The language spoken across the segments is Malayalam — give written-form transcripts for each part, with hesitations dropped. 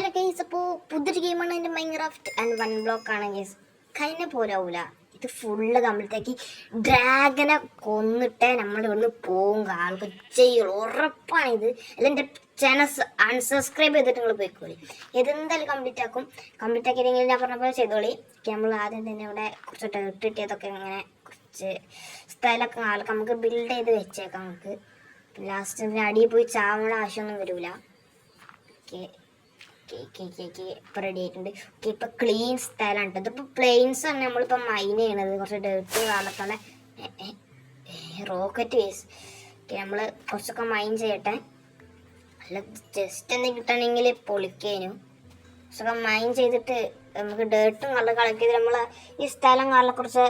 ഹലോ ഗൈസ്, അപ്പോൾ പുതിയൊരു ഗെയിമാണ് എൻ്റെ മൈൻക്രാഫ്റ്റ് ആൻഡ് വൺ ബ്ലോക്ക് ആണ് ഗൈസ്. കഴിഞ്ഞ പോരാവൂല, ഇത് ഫുള്ള് കംപ്ലീറ്റാക്കി ഡ്രാഗനെ കൊന്നിട്ടേ നമ്മൾ ഇവിടുന്ന് പോവും. ആൾക്ക് ചെയ്യുള്ളൂ, ഉറപ്പാണിത്. അല്ല എൻ്റെ ചാനൽ അൺസബ്സ്ക്രൈബ് ചെയ്തിട്ട് നിങ്ങൾ പോയിക്കോളി. ഇതെന്തായാലും കംപ്ലീറ്റ് ആക്കും. കംപ്ലീറ്റ് ആക്കിയില്ലെങ്കിൽ ഞാൻ പറഞ്ഞ പോലെ ചെയ്തോളി. നമ്മൾ ആദ്യം തന്നെ ഇവിടെ കുറച്ച് ഡേർട്ട് കിട്ടിയതൊക്കെ ഇങ്ങനെ കുറച്ച് സ്ഥലമൊക്കെ ആൾക്ക് നമുക്ക് ബിൽഡ് ചെയ്ത് വെച്ചേക്കാം. നമുക്ക് ലാസ്റ്റ് അടിയിൽ പോയി ചാവണ ആവശ്യമൊന്നും വരില്ല. ഓക്കെ, ഇപ്പം റെഡി ആയിട്ടുണ്ട്. ഓക്കെ, ഇപ്പം ക്ലീൻ സ്ഥലമാണ് കേട്ടോ. ഇതിപ്പോൾ പ്ലെയിൻസ് ആണ് നമ്മളിപ്പോൾ മൈൻ ചെയ്യണത്. കുറച്ച് ഡേർട്ട് കാലത്തുള്ള റോക്കറ്റ് വേസ്. ഓക്കെ, നമ്മൾ കുറച്ചൊക്കെ മൈൻ ചെയ്യട്ടെ. അല്ല, ജസ്റ്റ് എന്തെങ്കിലും കിട്ടണമെങ്കിൽ പൊളിക്കേനു. കുറച്ചൊക്കെ മൈൻ ചെയ്തിട്ട് നമുക്ക് ഡേർട്ടും കളർ കളക്ട് ചെയ്ത് നമ്മൾ ഈ സ്ഥലം കളർ കുറച്ച്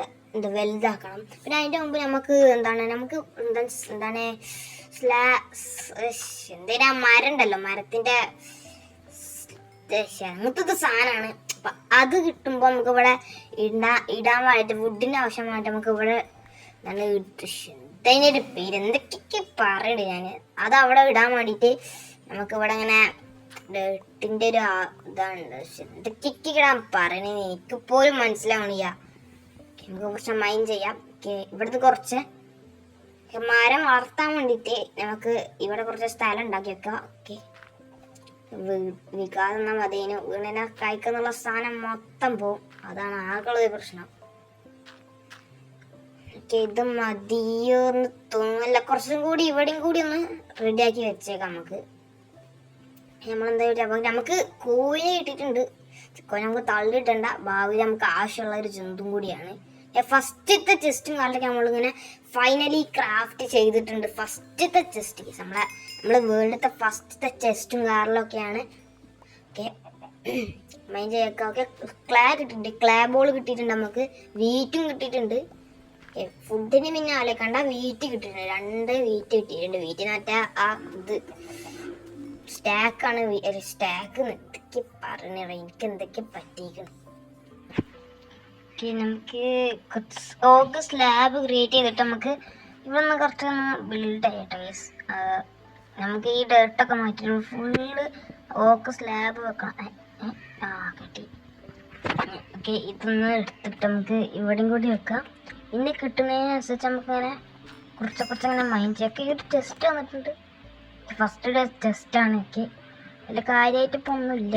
വലുതാക്കണം. പിന്നെ അതിൻ്റെ മുമ്പ് നമുക്ക് എന്താണ് എന്തേലും മരം ഉണ്ടല്ലോ, മരത്തിൻ്റെ അങ്ങനത്തെ സാധനമാണ്. അപ്പം അത് കിട്ടുമ്പോൾ നമുക്ക് ഇവിടെ ഇടാൻ വേണ്ടിയിട്ട് വുഡിൻ്റെ ആവശ്യമായിട്ട് നമുക്ക് ഇവിടെ അതിൻ്റെ ഒരു പേര് എന്തൊക്കെയൊക്കെ പറയണേ ഞാൻ. അത് അവിടെ ഇടാൻ വേണ്ടിയിട്ട് നമുക്ക് ഇവിടെ ഇങ്ങനെ ഡേട്ടിൻ്റെ ഒരു ഇതാണ്. എന്തൊക്കെയൊക്കെ ഇടാൻ പറയണേ എനിക്കിപ്പോലും മനസ്സിലാവണില്ല. നമുക്ക് കുറച്ച് മൈൻ ചെയ്യാം. ഇവിടുന്ന് കുറച്ച് മരം വളർത്താൻ വേണ്ടിയിട്ട് നമുക്ക് ഇവിടെ കുറച്ച് സ്ഥലം ഉണ്ടാക്കി വെക്കാം. ഓക്കെ, വിൽക്കാതെ എന്നാൽ മതിന് വീണിനെ കഴിക്കുന്നുള്ള സാധനം മൊത്തം പോവും. അതാണ് ആകെയുള്ളൊരു പ്രശ്നം. ഓക്കെ, ഇത് മതിയോ എന്ന് തോന്നില്ല. കുറച്ചും കൂടി ഇവിടെയും കൂടി ഒന്ന് റെഡിയാക്കി വെച്ചേക്കാം. നമ്മളെന്താ നമുക്ക് കോഴിനെ കിട്ടിയിട്ടുണ്ട്. കോഴി നമുക്ക് തള്ളിയിട്ടണ്ട, ഭാവിയിൽ നമുക്ക് ആവശ്യമുള്ള ഒരു ജന്തും കൂടിയാണ്. ഫസ്റ്റത്തെ ചെസ്റ്റും കാലത്തൊക്കെ നമ്മളിങ്ങനെ ഫൈനലി ക്രാഫ്റ്റ് ചെയ്തിട്ടുണ്ട്. ഫസ്റ്റത്തെ ചെസ്റ്റ് നമ്മളെ വേൾഡത്തെ ഫസ്റ്റത്തെ ചെസ്റ്റും കാറിലൊക്കെയാണ്. ഓക്കെ, മൈൻ ചെയ്യാം. ഓക്കെ, ക്ലേ കിട്ടിയിട്ടുണ്ട്, ക്ലേ ബോൾ കിട്ടിയിട്ടുണ്ട്, നമുക്ക് വീറ്റും കിട്ടിയിട്ടുണ്ട്. ഓക്കെ, ഫുഡിന് പിന്നെ ആലോചിക്കണ്ട, വീറ്റ് കിട്ടിയിട്ടുണ്ട്. 2 വീറ്റ് കിട്ടിയിട്ടുണ്ട്. വീറ്റിനകത്ത് ആ ഇത് സ്റ്റാക്കാണ്. സ്റ്റാക്ക് എന്തൊക്കെ പറഞ്ഞ എനിക്ക് എന്തൊക്കെ പറ്റിയിരിക്കണം. നമുക്ക് ഓക്ക് സ്ലാബ് ക്രിയേറ്റ് ചെയ്തിട്ട് നമുക്ക് ഇവിടെ നിന്ന് കുറച്ചൊന്ന് ബിൽഡ് ചെയ്യട്ടെ ഗൈസ്. നമുക്ക് ഈ ഡേർട്ടൊക്കെ മാറ്റിയിട്ട് ഫുള്ള് ഓക്ക് സ്ലാബ് വെക്കണം. കിട്ടി. ഓക്കെ, ഇതൊന്ന് എടുത്തിട്ട് നമുക്ക് ഇവിടെയും കൂടി വെക്കാം. ഇനി കിട്ടുന്നതിനനുസരിച്ച് നമുക്കിങ്ങനെ കുറച്ചങ്ങനെ മൈൻഡ് ചെയ്യാം. ഈ ഒരു ടെസ്റ്റ് വന്നിട്ടുണ്ട്. ഫസ്റ്റ് ടെസ്റ്റാണ്. ഓക്കെ, അതിൽ കാര്യമായിട്ട് ഇപ്പോൾ ഒന്നും ഇല്ല.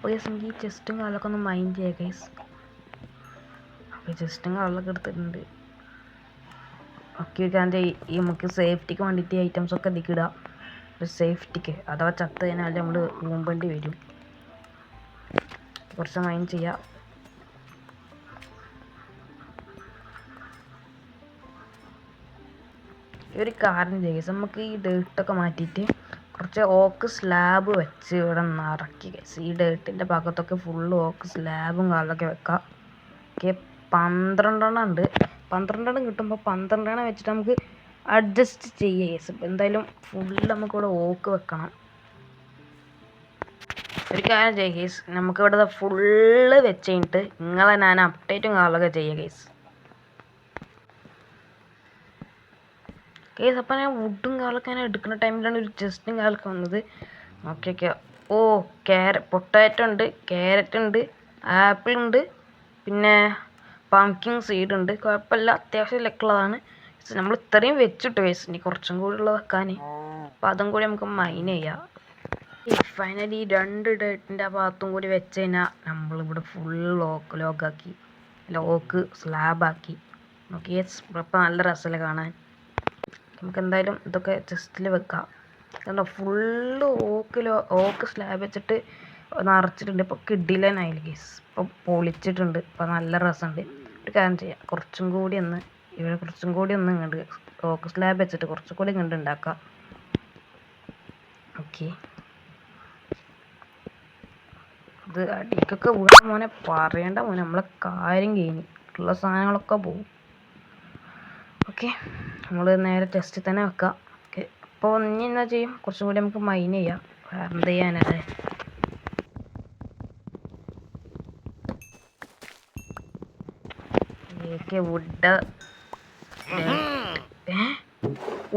ഈ ചെസ്റ്റും കാലൊക്കെ ഒന്ന് മൈൻഡ് ചെയ്യുക ഗൈസ്. അപ്പോൾ ചെസ്റ്റും കാലൊക്കെ എടുത്തിട്ടുണ്ട്. ഓക്കെ, ഈ നമുക്ക് സേഫ്റ്റിക്ക് വേണ്ടിയിട്ട് ഐറ്റംസൊക്കെ ഇതിക്കിടുക. ഒരു സേഫ്റ്റിക്ക് അഥവാ ചത്ത് കഴിഞ്ഞാൽ നമ്മൾ ഊമ്പേണ്ടി വരും. കുറച്ച് മൈൻഡ് ചെയ്യുക. ഈ ഒരു കാരണം ഗൈസ്, നമുക്ക് ഈ ഡേർട്ടൊക്കെ മാറ്റിയിട്ട് കുറച്ച് ഓക്ക് സ്ലാബ് വെച്ച് ഇവിടെ നിറക്കി ഗൈസ്. ഈ ഡേർട്ടിൻ്റെ ഭാഗത്തൊക്കെ ഫുള്ള് ഓക്ക് സ്ലാബും കാലൊക്കെ വെക്കാം. ഓക്കെ, 12 ഉണ്ട്. 12 കിട്ടുമ്പോൾ 12 വെച്ചിട്ട് നമുക്ക് അഡ്ജസ്റ്റ് ചെയ്യുക ഗൈസ്. എന്തായാലും ഫുള്ള് നമുക്കിവിടെ ഓക്ക് വെക്കണം. ഒരു കാര്യം ചെയ്യുക ഗൈസ്, നമുക്കിവിടെ ഫുള്ള് വെച്ച് കഴിഞ്ഞിട്ട് ഞാൻ അപ്ഡേറ്റും കാലൊക്കെ ചെയ്യുക ഗൈസ്. അപ്പോൾ ഞാൻ വുഡും കാലൊക്കെ ഞാൻ എടുക്കുന്ന ടൈമിലാണ് ഒരു ചെസ്റ്റും കാലൊക്കെ വന്നത്. ഓക്കെ, പൊട്ടാറ്റോ ഉണ്ട്, ക്യാരറ്റ് ഉണ്ട്, ആപ്പിൾ ഉണ്ട്, പിന്നെ പംകിൻ സീഡ് ഉണ്ട്. കുഴപ്പമില്ല, അത്യാവശ്യം ലക്കുള്ളതാണ്. നമ്മൾ ഇത്രയും വെച്ചിട്ട് ഗൈസ്, ഇനി കുറച്ചും കൂടി ഉള്ളത് വെക്കാൻ. അപ്പോൾ അതും കൂടി നമുക്ക് മൈൻ ചെയ്യാം. ഫൈനലി 2 ഡേറ്റിൻ്റെ ആ ഭാഗത്തും കൂടി വെച്ച് കഴിഞ്ഞാൽ നമ്മളിവിടെ ഫുൾ ലോക്കാക്കി, ഓക്ക് സ്ലാബാക്കി. ഓക്കെ, ഇപ്പോൾ നല്ല രസമല്ലേ കാണാൻ. നമുക്ക് എന്തായാലും ഇതൊക്കെ ചെസ്റ്റിൽ വെക്കാം. കാരണം ഫുള്ള് ഓക്ക് സ്ലാബ് വെച്ചിട്ട് നിറച്ചിട്ടുണ്ട്. ഇപ്പോൾ കിഡിലനായില്ല ഗൈസ്, ഇപ്പോൾ പൊളിച്ചിട്ടുണ്ട്. ഇപ്പോൾ നല്ല രസമുണ്ട്. ഒരു കാര്യം ചെയ്യാം, കുറച്ചും കൂടി ഒന്ന് ഇങ്ങോട്ട് ഓക്ക് സ്ലാബ് വെച്ചിട്ട് കുറച്ചും കൂടി ഇങ്ങോട്ട് ഉണ്ടാക്കാം. ഓക്കെ, ഇത് അടിക്കൊക്കെ വീണ മോനെ പറയേണ്ട മോനെ, നമ്മളെ കാര്യം കഴിഞ്ഞ് ഉള്ള സാധനങ്ങളൊക്കെ പോകും. ഓക്കെ, നമ്മൾ നേരെ ടെസ്റ്റിൽ തന്നെ വെക്കാം. ഓക്കെ, അപ്പോൾ ഇനി എന്നാ ചെയ്യും, കുറച്ചും കൂടി നമുക്ക് മൈൻ ചെയ്യാം. വേറെ എന്ത് ചെയ്യാനല്ലേ. വുഡ്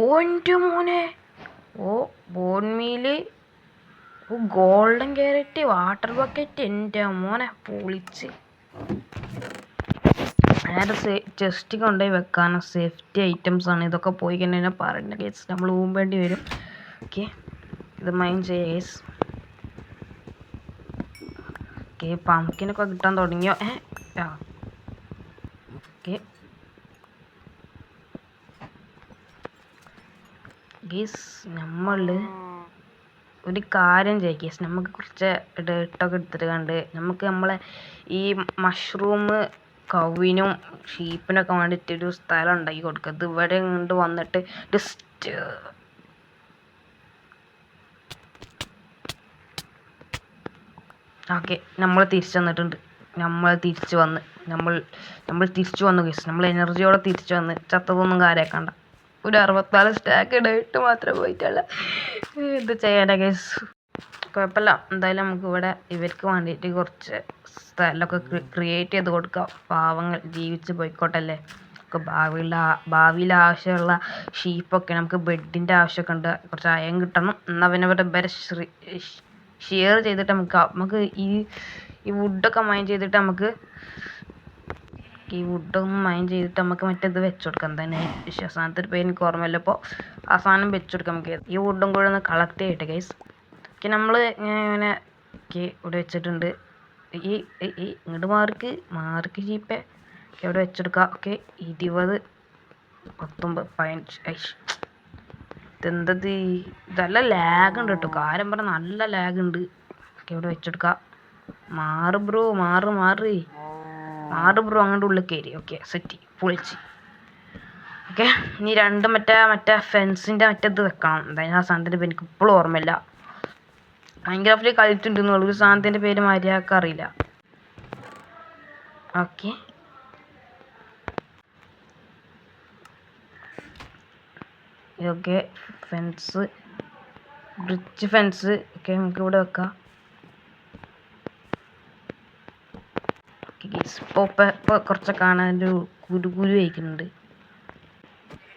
ഓൻ്റെ മോനെ, ബോൺ മീല് ഓ ഗോൾഡൻ ക്യാരറ്റ്, വാട്ടർ ബക്കറ്റ്, എൻ്റെ മോനെ പൊളിച്ച്. നേരെ ചെസ്റ്റ് കൊണ്ടുപോയി വെക്കാനും സേഫ്റ്റി ഐറ്റംസ് ആണ്. ഇതൊക്കെ പോയി കഴിഞ്ഞാൽ പറയുന്ന കേസ് നമ്മൾ ഊമ്പേണ്ടി വരും. ഓക്കെ, ഇത് മൈൻഡ് ചെയ്യുക കേസ്. ഓക്കെ, പംകിനൊക്കെ കിട്ടാൻ തുടങ്ങിയോ? ഓക്കെ ഗീസ്, നമ്മൾ ഒരു കാര്യം ചെയ്യാം ഗീസ്. നമുക്ക് കുറച്ച് ഡേട്ടൊക്കെ എടുത്തിട്ട് കണ്ട് നമുക്ക് നമ്മളെ ഈ മഷ്റൂം കൗവിനും ഷീപ്പിനൊക്കെ വേണ്ടിയിട്ട് ഒരു സ്ഥലം ഉണ്ടാക്കി കൊടുക്കുക. ഇത് ഇവിടെ കൊണ്ട് വന്നിട്ട് ജസ്റ്റ് ഓക്കെ, നമ്മൾ തിരിച്ചു വന്നിട്ടുണ്ട്. നമ്മൾ തിരിച്ചു വന്നു ഗൈസ്. നമ്മൾ എനർജിയോടെ തിരിച്ചു വന്ന് ചത്തതൊന്നും കാര്യമാക്കണ്ട. ഒരു 64 സ്റ്റാക്ക് ഇടയിട്ട് മാത്രമേ പോയിട്ടുള്ള. ഇത് ചെയ്യാനാ ഗൈസ്, കുഴപ്പമില്ല. എന്തായാലും നമുക്ക് ഇവിടെ ഇവർക്ക് വേണ്ടിയിട്ട് കുറച്ച് സ്ഥലമൊക്കെ ക്രിയേറ്റ് ചെയ്ത് കൊടുക്കാം. പാവങ്ങൾ ജീവിച്ച് പോയിക്കോട്ടല്ലേ. നമുക്ക് ഭാവിയിൽ ആവശ്യമുള്ള ഷീപ്പൊക്കെ നമുക്ക് ബെഡിൻ്റെ ആവശ്യമൊക്കെ ഉണ്ട്. കുറച്ച് അയം കിട്ടണം. എന്നാൽ പിന്നെ ഇവിടെ ഷെയർ ചെയ്തിട്ട് നമുക്ക് ഈ വുഡൊക്കെ മൈൻ ചെയ്തിട്ട് നമുക്ക് മറ്റേത് വെച്ച് കൊടുക്കാം. എന്താണ് സാധനത്തിൻ്റെ പേര് എനിക്ക് ഓർമ്മയില്ല. അപ്പോൾ ആ സാധനം വെച്ച് കൊടുക്കാം നമുക്ക്. ഈ വുഡും കൂടെ ഒന്ന് കളക്ട് ചെയ്യട്ടെ ഗൈസ്. ഓക്കെ, നമ്മൾ ഇങ്ങനെ ഇവിടെ വെച്ചിട്ടുണ്ട്. ഇങ്ങോട്ട് മാർക്ക് ജീപ്പേ ഇവിടെ വെച്ചെടുക്കാം. ഓക്കെ, 20 19 15 ഇതെന്തത്? നല്ല ലാഗ് ഉണ്ട് കേട്ടോ. കാര്യം പറഞ്ഞാൽ നല്ല ലാഗ് ഉണ്ട്. ഓക്കെ, ഇവിടെ വെച്ചെടുക്കാം. മാറ് ബ്രോ അങ്ങോട്ട് ഉള്ളിൽ കയറി. ഓക്കെ, സെറ്റ് പൊളിച്ച്. ഓക്കെ, ഇനി രണ്ട് മറ്റേ ഫെൻസിൻ്റെ മറ്റേത് വെക്കണം. എന്തായാലും ആ സാധനത്തിൻ്റെ പേര് എനിക്ക് ഇപ്പോഴും ഓർമ്മയില്ല. മൈൻക്രാഫ്റ്റിൽ കളിച്ചിട്ടുണ്ടെന്നുള്ള ഒരു സാധനത്തിൻ്റെ പേര് മര്യാദക്ക് അറിയില്ല. ഓക്കെ, ഇതൊക്കെ ബ്രിഡ്ജ് ഫെൻസ് ഒക്കെ നമുക്ക് ഇവിടെ വെക്കാം. ഇപ്പോൾ കുറച്ച് കാണാൻ ഒരു കുരു വയ്ക്കുന്നുണ്ട്.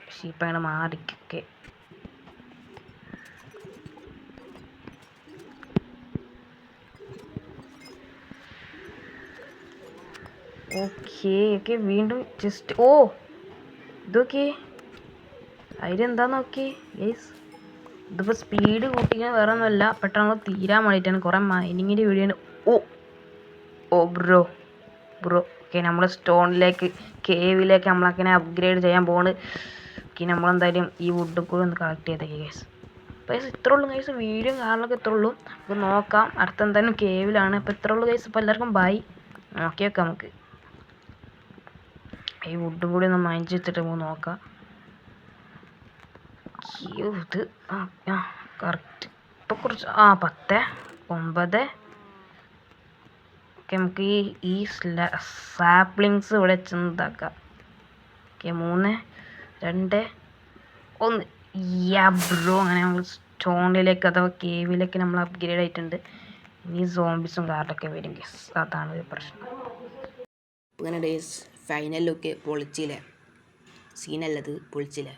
പക്ഷേ ഇപ്പം അങ്ങനെ മാറിക്കൊക്കെ. ഓക്കെ വീണ്ടും ജസ്റ്റ് ഇതൊക്കെ അതിലെന്താ നോക്കി ഗൈസ്. ഇതിപ്പോൾ സ്പീഡ് കൂട്ടിക്കാൻ വേറെ ഒന്നുമല്ല, പെട്ടെന്ന് തീരാൻ വേണ്ടിയിട്ടാണ്. കുറേ മൈനിങ്ങിൻ്റെ വീഡിയോ ആണ്. ബ്രോ ഓക്കെ, നമ്മൾ സ്റ്റോണിലേക്ക് കേവിലേക്ക് നമ്മളങ്ങനെ അപ്ഗ്രേഡ് ചെയ്യാൻ പോണ്. ഓക്കെ, നമ്മളെന്തായാലും ഈ വുഡും കൂടെ ഒന്ന് കളക്ട് ചെയ്തേക്കെ ഗൈസ്. അപ്പോൾ ഇത്രേ ഉള്ളൂ ഗൈസ്. വീഡിയോ കാണാനൊക്കെ ഇത്രേ ഉള്ളൂ. നമുക്ക് നോക്കാം. അടുത്ത എന്തായാലും കേവിലാണ്. അപ്പോൾ ഇത്രേ ഉള്ളൂ ഗൈസ്. അപ്പോൾ എല്ലാവർക്കും ബൈ. നോക്കി വെക്കാം നമുക്ക്. ഈ വുഡും കൂടി ഒന്ന് മൈൻഡ് ചെയ്തിട്ട് നമുക്ക് നോക്കാം. ഇത് കറക്റ്റ് ഇപ്പോൾ കുറച്ച് 10 9 ഓക്കെ, നമുക്ക് ഈ സാപ്ലിങ്സ് ഇവിടെ ചെന്നതാക്കാം. Okay, 3 2 1 bro. അങ്ങനെ നമ്മൾ സ്റ്റോണിലേക്ക് അഥവാ കേവിലേക്ക് നമ്മൾ അപ്ഗ്രേഡ് ആയിട്ടുണ്ട്. ഇനി സോംബീസും കാർഡൊക്കെ വരും ഗൈസ്. അതാണ് ഒരു പ്രശ്നം. അങ്ങനെ ഡേയ്സ് ഫൈനലൊക്കെ പൊളിച്ചില്ലേ? സീനല്ലത് പൊളിച്ചില്ലേ?